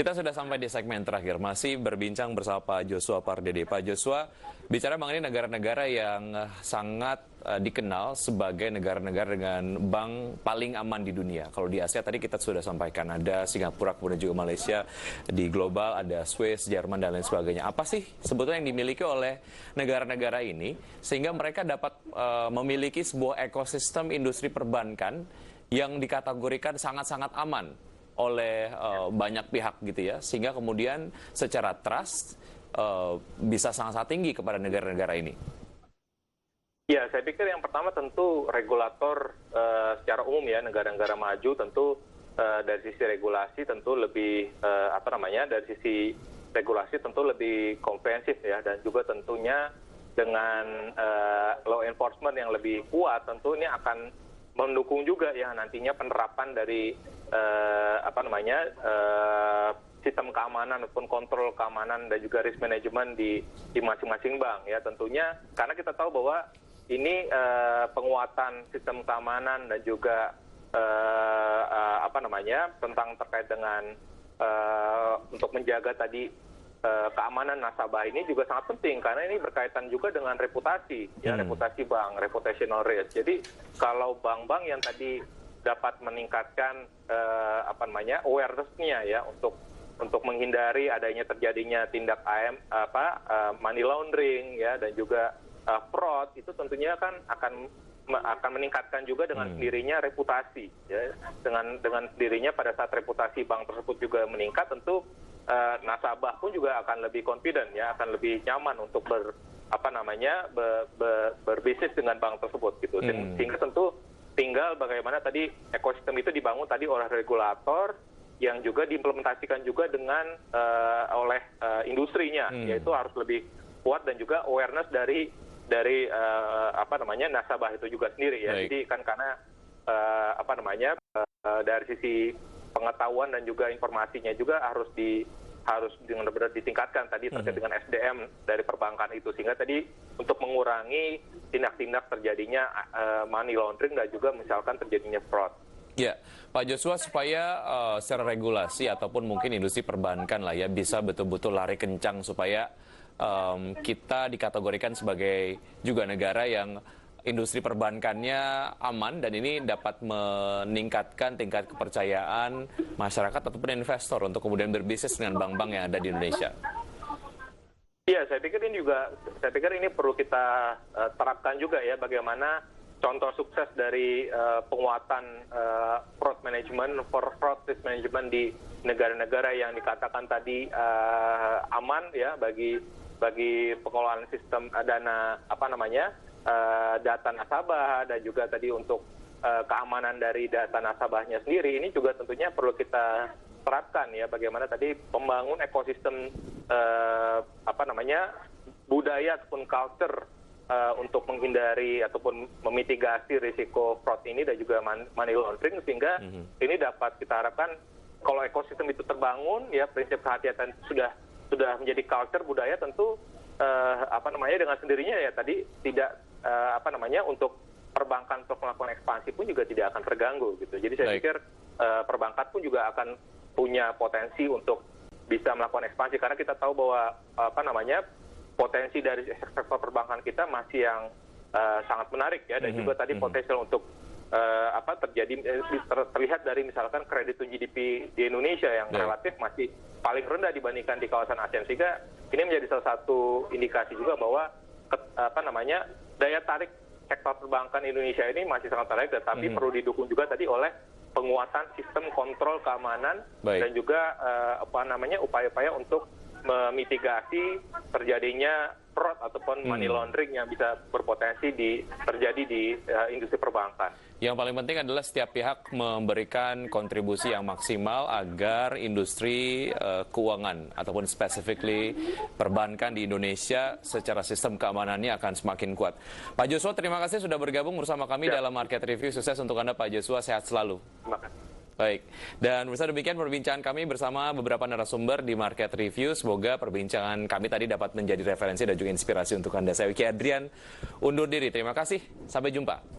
Kita sudah sampai di segmen terakhir, masih berbincang bersama Pak Joshua Pardede. Pak Joshua, bicara mengenai negara-negara yang sangat dikenal sebagai negara-negara dengan bank paling aman di dunia. Kalau di Asia tadi kita sudah sampaikan, ada Singapura, kemudian juga Malaysia. Di global ada Swiss, Jerman, dan lain sebagainya. Apa sih sebetulnya yang dimiliki oleh negara-negara ini sehingga mereka dapat memiliki sebuah ekosistem industri perbankan yang dikategorikan sangat-sangat aman oleh banyak pihak gitu ya, sehingga kemudian secara trust bisa sangat-sangat tinggi kepada negara-negara ini? Ya, saya pikir yang pertama tentu regulator secara umum ya, negara-negara maju tentu dari sisi regulasi tentu lebih dari sisi regulasi tentu lebih komprehensif ya, dan juga tentunya dengan law enforcement yang lebih kuat tentu ini akan mendukung juga ya nantinya penerapan dari sistem keamanan ataupun kontrol keamanan dan juga risk management di masing-masing bank ya, tentunya karena kita tahu bahwa ini penguatan sistem keamanan dan juga tentang terkait dengan untuk menjaga tadi keamanan nasabah ini juga sangat penting karena ini berkaitan juga dengan reputasi ya, reputasi bank, reputational risk. Jadi kalau bank-bank yang tadi dapat meningkatkan awareness-nya ya untuk menghindari adanya terjadinya tindak money laundering ya, dan juga fraud, itu tentunya kan akan meningkatkan juga dengan sendirinya reputasi ya. Dengan sendirinya pada saat reputasi bank tersebut juga meningkat, tentu nasabah pun juga akan lebih confident ya, akan lebih nyaman untuk berbisnis dengan bank tersebut gitu. Sehingga tentu tinggal bagaimana tadi ekosistem itu dibangun tadi oleh regulator yang juga diimplementasikan juga dengan oleh industrinya, yaitu harus lebih kuat, dan juga awareness dari nasabah itu juga sendiri ya. Baik. Jadi kan karena dari sisi pengetahuan dan juga informasinya juga harus benar-benar ditingkatkan tadi terkait dengan SDM dari perbankan itu, sehingga tadi untuk mengurangi tindak-tindak terjadinya money laundering dan juga misalkan terjadinya fraud. Ya, Pak Joshua, supaya secara regulasi ataupun mungkin industri perbankan lah ya bisa betul-betul lari kencang supaya kita dikategorikan sebagai juga negara yang industri perbankannya aman dan ini dapat meningkatkan tingkat kepercayaan masyarakat ataupun investor untuk kemudian berbisnis dengan bank-bank yang ada di Indonesia. Iya, saya pikir ini perlu kita terapkan juga ya, bagaimana contoh sukses dari penguatan fraud risk management di negara-negara yang dikatakan tadi aman ya bagi pengelolaan sistem data nasabah, dan juga tadi untuk keamanan dari data nasabahnya sendiri. Ini juga tentunya perlu kita terapkan ya, bagaimana tadi membangun ekosistem budaya ataupun culture untuk menghindari ataupun memitigasi risiko fraud ini dan juga money laundering, sehingga ini dapat kita harapkan kalau ekosistem itu terbangun ya, prinsip kehati-hatian sudah menjadi culture budaya, tentu dengan sendirinya ya tadi tidak untuk perbankan untuk melakukan ekspansi pun juga tidak akan terganggu gitu. Jadi saya pikir perbankan pun juga akan punya potensi untuk bisa melakukan ekspansi, karena kita tahu bahwa potensi dari sektor perbankan kita masih yang sangat menarik ya, dan juga tadi potensial untuk terlihat dari misalkan kredit to GDP di Indonesia yang relatif masih paling rendah dibandingkan di kawasan ASEAN, sehingga ini menjadi salah satu indikasi juga bahwa daya tarik sektor perbankan Indonesia ini masih sangat menarik, tetapi perlu didukung juga tadi oleh penguatan sistem kontrol keamanan dan juga upaya-upaya untuk memitigasi terjadinya fraud ataupun money laundering yang bisa berpotensi terjadi di industri perbankan. Yang paling penting adalah setiap pihak memberikan kontribusi yang maksimal agar industri keuangan ataupun specifically perbankan di Indonesia secara sistem keamanannya akan semakin kuat. Pak Joshua, terima kasih sudah bergabung bersama kami dalam Market Review. Sukses untuk Anda, Pak Joshua. Sehat selalu. Terima kasih. Baik, dan bersama demikian perbincangan kami bersama beberapa narasumber di Market Review. Semoga perbincangan kami tadi dapat menjadi referensi dan juga inspirasi untuk Anda. Saya Wiki Adrian, undur diri. Terima kasih, sampai jumpa.